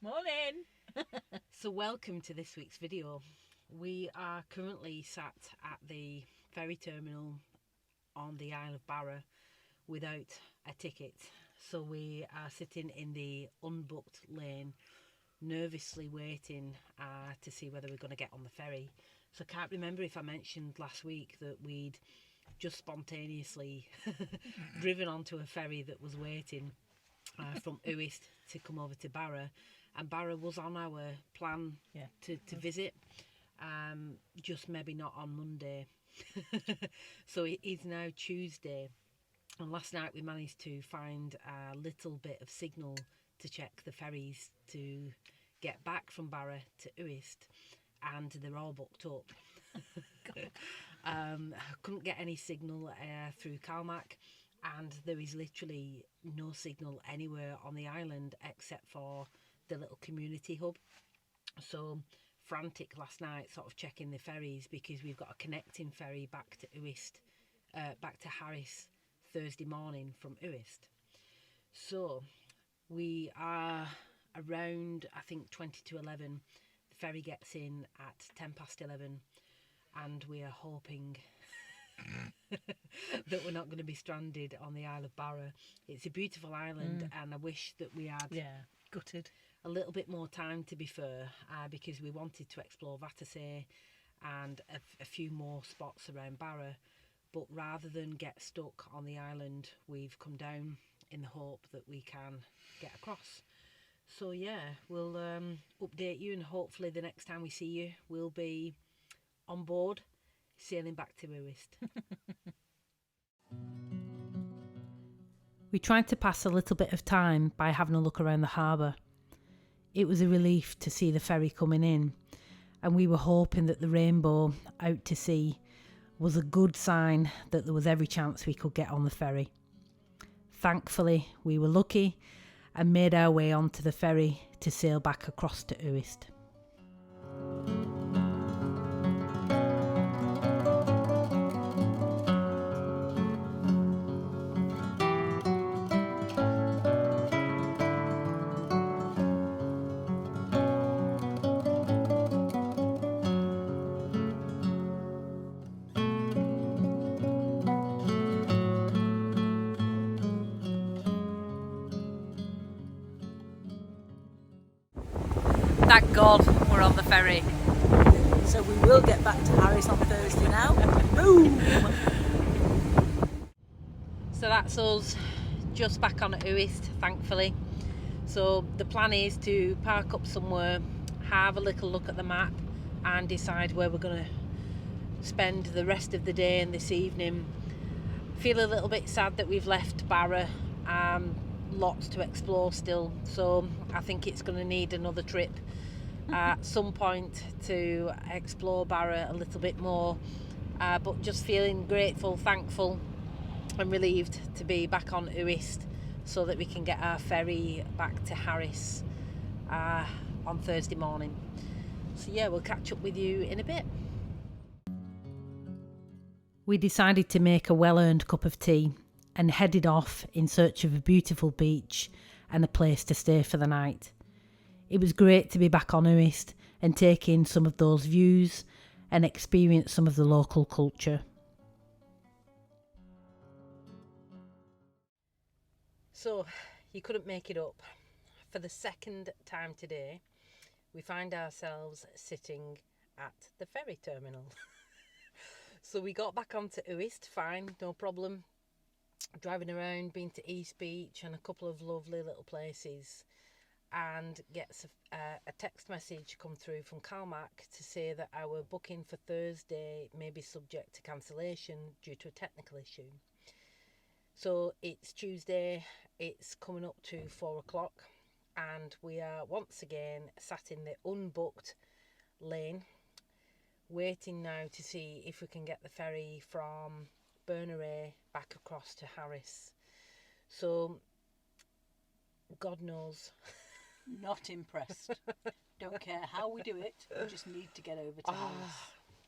Morning. So welcome to this week's video. We are currently sat at the ferry terminal on the Isle of Barra without a ticket. So we are sitting in the unbooked lane, nervously waiting to see whether we're going to get on the ferry. So I can't remember if I mentioned last week that we'd just spontaneously driven onto a ferry that was waiting from Uist to come over to Barra, and Barra was on our plan to visit, just maybe not on Monday. So it is now Tuesday, and last night we managed to find a little bit of signal to check the ferries to get back from Barra to Uist, and they're all booked up. Couldn't get any signal through Calmac, and there is literally no signal anywhere on the island except for the little community hub. So frantic last night, sort of checking the ferries, because we've got a connecting ferry back to Uist, back to Harris Thursday morning from Uist. So we are around, I think, 20 to 11. The ferry gets in at 10 past 11, and we are hoping that we're not going to be stranded on the Isle of Barra. It's a beautiful island, and I wish that we had Gutted. a little bit more time, to be fair, because we wanted to explore Vatersay and a few more spots around Barra. But rather than get stuck on the island, we've come down in the hope that we can get across. So yeah, we'll update you, and hopefully the next time we see you, we'll be on board sailing back to Uist. We tried to pass a little bit of time by having a look around the harbour. It was a relief to see the ferry coming in, and we were hoping that the rainbow out to sea was a good sign that there was every chance we could get on the ferry. Thankfully, we were lucky and made our way onto the ferry to sail back across to Uist. Thank God we're on the ferry. So we will get back to Harris on Thursday now. Boom! So that's us just back on at Uist, thankfully. So the plan is to park up somewhere, have a little look at the map, and decide where we're going to spend the rest of the day and this evening. Feel a little bit sad that we've left Barra. Lots to explore still, so I think it's going to need another trip at some point to explore Barra a little bit more, but just feeling grateful, thankful and relieved to be back on Uist so that we can get our ferry back to Harris on Thursday morning. So yeah, we'll catch up with you in a bit. We decided to make a well-earned cup of tea and headed off in search of a beautiful beach and a place to stay for the night. It was great to be back on Uist and take in some of those views and experience some of the local culture. So, you couldn't make it up. For the second time today, we find ourselves sitting at the ferry terminal. So we got back onto Uist, fine, no problem. Driving around, been to East Beach and a couple of lovely little places, and gets a text message come through from Calmac to say that our booking for Thursday may be subject to cancellation due to a technical issue. So it's Tuesday, it's coming up to 4 o'clock, and we are once again sat in the unbooked lane, waiting now to see if we can get the ferry from Warner-Tate back across to Harris. So God knows. Not impressed. Don't care how we do it, we just need to get over to Harris.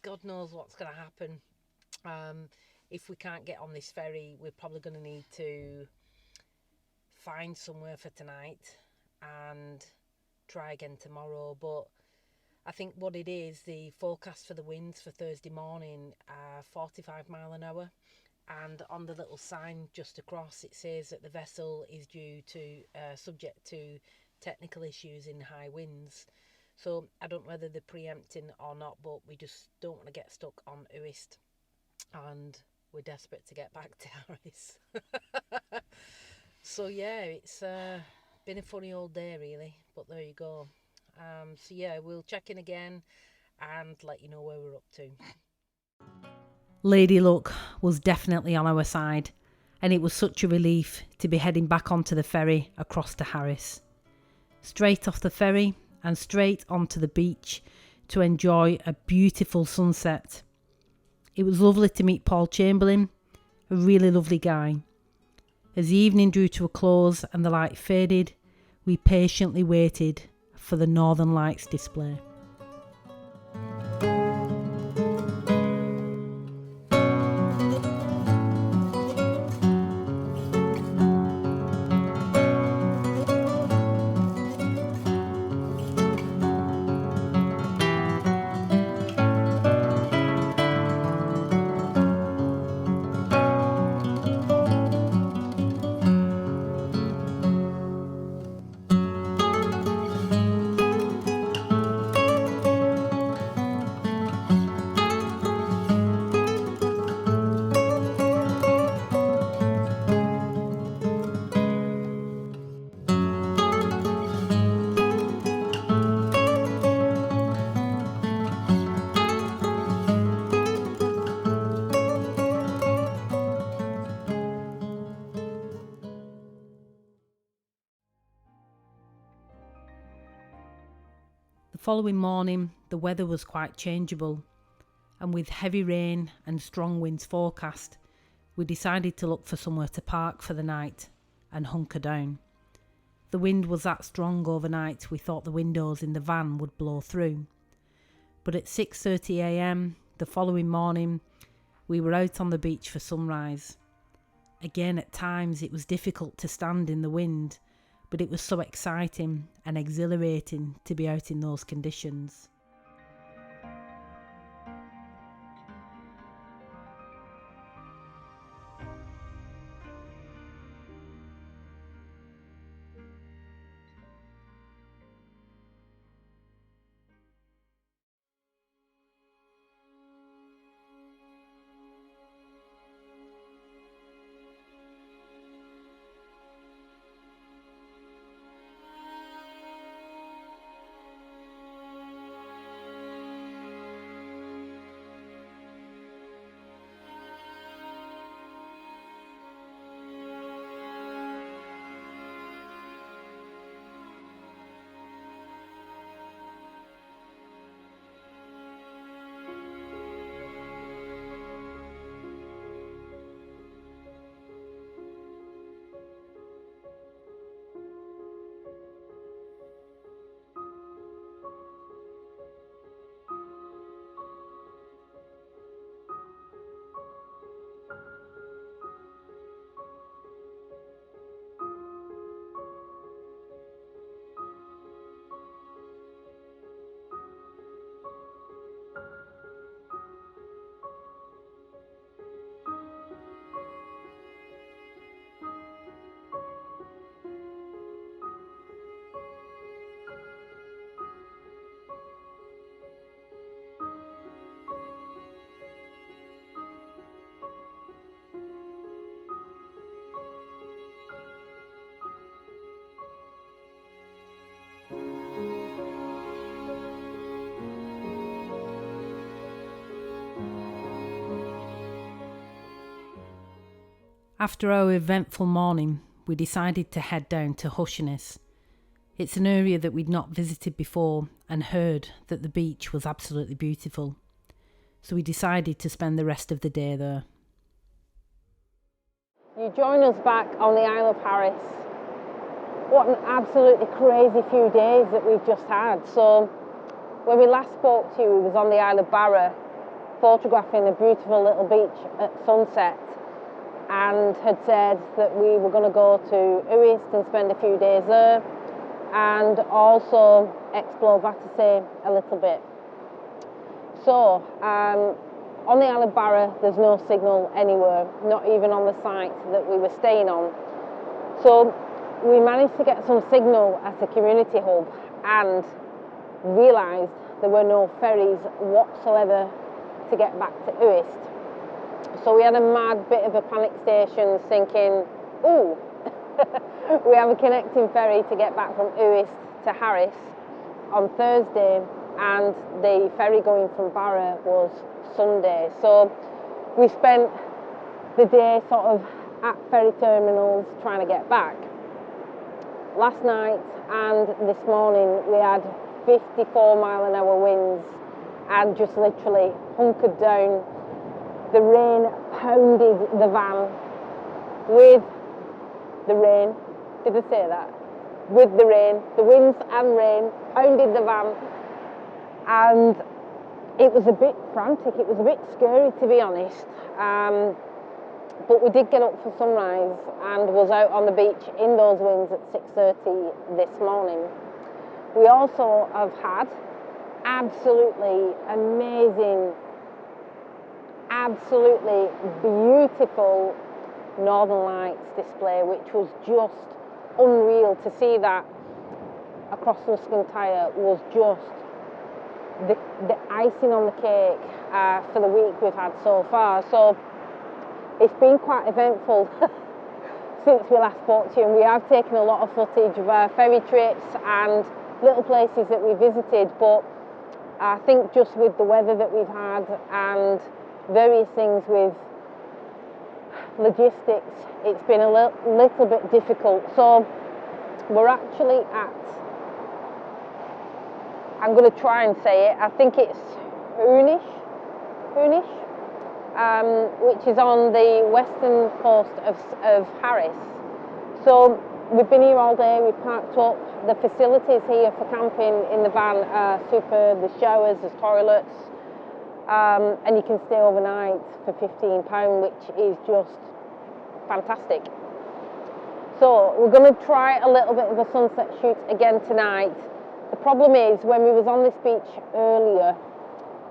God knows what's going to happen. If we can't get on this ferry, we're probably going to need to find somewhere for tonight and try again tomorrow. But I think what it is, the forecast for the winds for Thursday morning are 45 mile an hour, and on the little sign just across it says that the vessel is due to subject to technical issues in high winds. So I don't know whether they're preempting or not, but we just don't want to get stuck on Uist, and we're desperate to get back to Harris. So yeah, it's been a funny old day really, but there you go. So yeah, we'll check in again and let you know where we're up to. Lady Luck was definitely on our side, and it was such a relief to be heading back onto the ferry across to Harris. Straight off the ferry and straight onto the beach to enjoy a beautiful sunset. It was lovely to meet Paul Chamberlain, a really lovely guy. As the evening drew to a close and the light faded, we patiently waited for the Northern Lights display. The following morning, the weather was quite changeable, and with heavy rain and strong winds forecast, we decided to look for somewhere to park for the night and hunker down. The wind was that strong overnight we thought the windows in the van would blow through. But at 6:30 a.m. the following morning, we were out on the beach for sunrise. Again, at times it was difficult to stand in the wind, but it was so exciting and exhilarating to be out in those conditions. After our eventful morning, we decided to head down to Hushiness. It's an area that we'd not visited before and heard that the beach was absolutely beautiful. So we decided to spend the rest of the day there. You join us back on the Isle of Harris. What an absolutely crazy few days that we've just had. So when we last spoke to you, we was on the Isle of Barra, photographing a beautiful little beach at sunset, and had said that we were going to go to Uist and spend a few days there. and also explore Battersea a little bit. So on the Isle of Barra there's no signal anywhere, not even on the site that we were staying on. So we managed to get some signal at a community hub and realised there were no ferries whatsoever to get back to Uist. So we had a mad bit of a panic station thinking, ooh, we have a connecting ferry to get back from Uist to Harris on Thursday, and the ferry going from Barra was Sunday. So we spent the day sort of at ferry terminals trying to get back. Last night and this morning we had 54-mile-an-hour winds and just literally hunkered down. The rain pounded the van with the rain. Did I say that? With the rain. The winds and rain pounded the van, and it was a bit frantic. It was a bit scary, to be honest. But we did get up for sunrise and was out on the beach in those winds at 6:30 this morning. We also have had absolutely amazing, absolutely beautiful Northern Lights display, which was just unreal. To see that across Luscantire was just the icing on the cake for the week we've had so far. So it's been quite eventful since we last spoke to you, and we have taken a lot of footage of our ferry trips and little places that we visited, but I think just with the weather that we've had and various things with logistics, it's been a little bit difficult. So we're actually at, I'm going to try and say it, I think it's Hoonish, which is on the western coast of Harris. So we've been here all day, we've parked up. The facilities here for camping in the van are superb. There's showers, there's toilets, and you can stay overnight for £15, which is just fantastic. So we're going to try a little bit of a sunset shoot again tonight. The problem is, when we was on this beach earlier,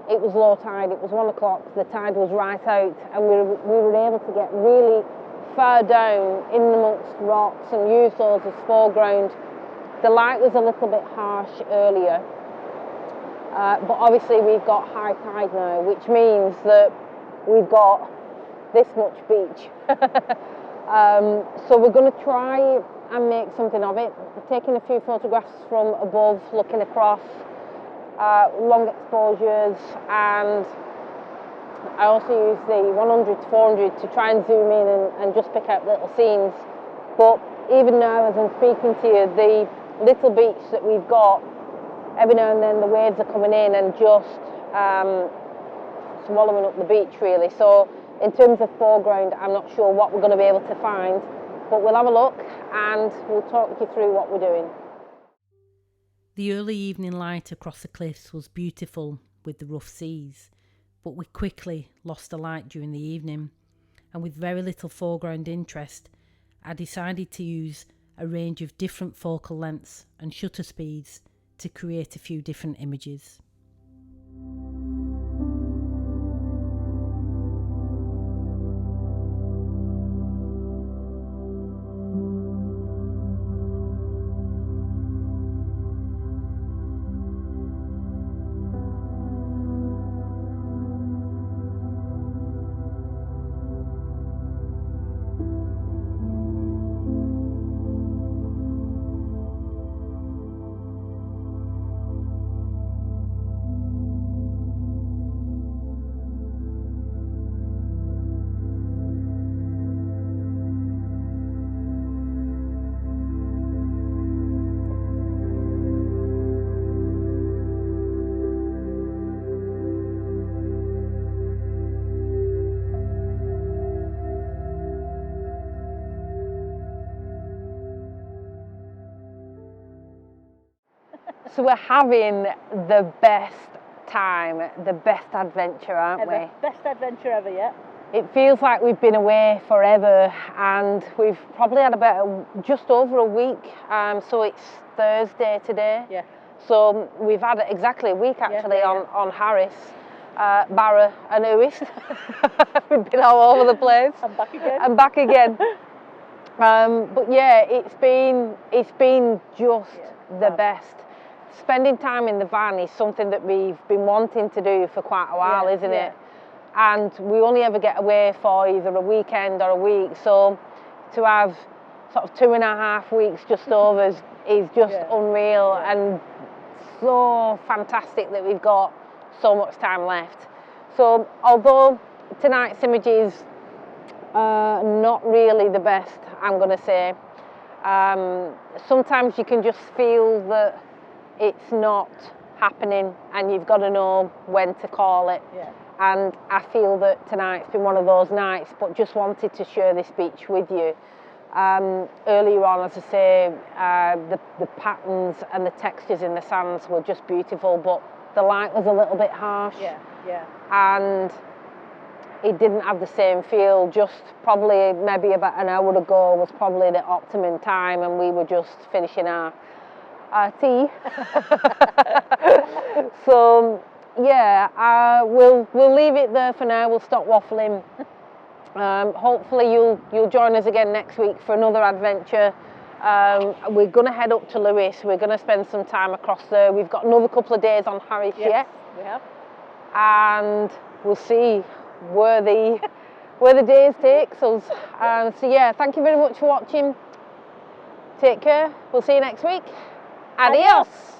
it was low tide, it was 1 o'clock, the tide was right out, and we were able to get really far down in amongst rocks and use those as foreground. The light was a little bit harsh earlier, but obviously we've got high tide now, which means that we've got this much beach. So we're going to try and make something of it. We're taking a few photographs from above, looking across, long exposures, and I also use the 100 to 400 to try and zoom in and just pick out little scenes. But even now, as I'm speaking to you, the little beach that we've got, every now and then the waves are coming in and just swallowing up the beach, really. So in terms of foreground, I'm not sure what we're going to be able to find, but we'll have a look and we'll talk you through what we're doing. The early evening light across the cliffs was beautiful with the rough seas, but we quickly lost the light during the evening, and with very little foreground interest, I decided to use a range of different focal lengths and shutter speeds to create a few different images. So we're having the best time, the best adventure, aren't we? Best adventure ever yet. It feels like we've been away forever, and we've probably had about just over a week. So it's Thursday today. Yeah. So we've had exactly a week actually on Harris, Barra and Uist. We've been all over the place. And back again. And back again. But yeah, it's been just the best. Spending time in the van is something that we've been wanting to do for quite a while, isn't it? And we only ever get away for either a weekend or a week, so to have sort of 2.5 weeks just over is just unreal, and so fantastic that we've got so much time left. So although tonight's images are not really the best, I'm going to say, sometimes you can just feel that it's not happening, and you've got to know when to call it. And I feel that tonight's been one of those nights, but just wanted to share this beach with you. Earlier on, as I say, the patterns and the textures in the sands were just beautiful, but the light was a little bit harsh. And it didn't have the same feel. Just probably maybe about an hour ago was probably the optimum time, and we were just finishing our tea. So yeah, we'll leave it there for now. We'll stop waffling. Hopefully you'll join us again next week for another adventure. We're going to head up to Lewis. We're going to spend some time across there. We've got another couple of days on Harris yet. We have. And we'll see where the days takes us. So yeah, thank you very much for watching. Take care. We'll see you next week. Adios.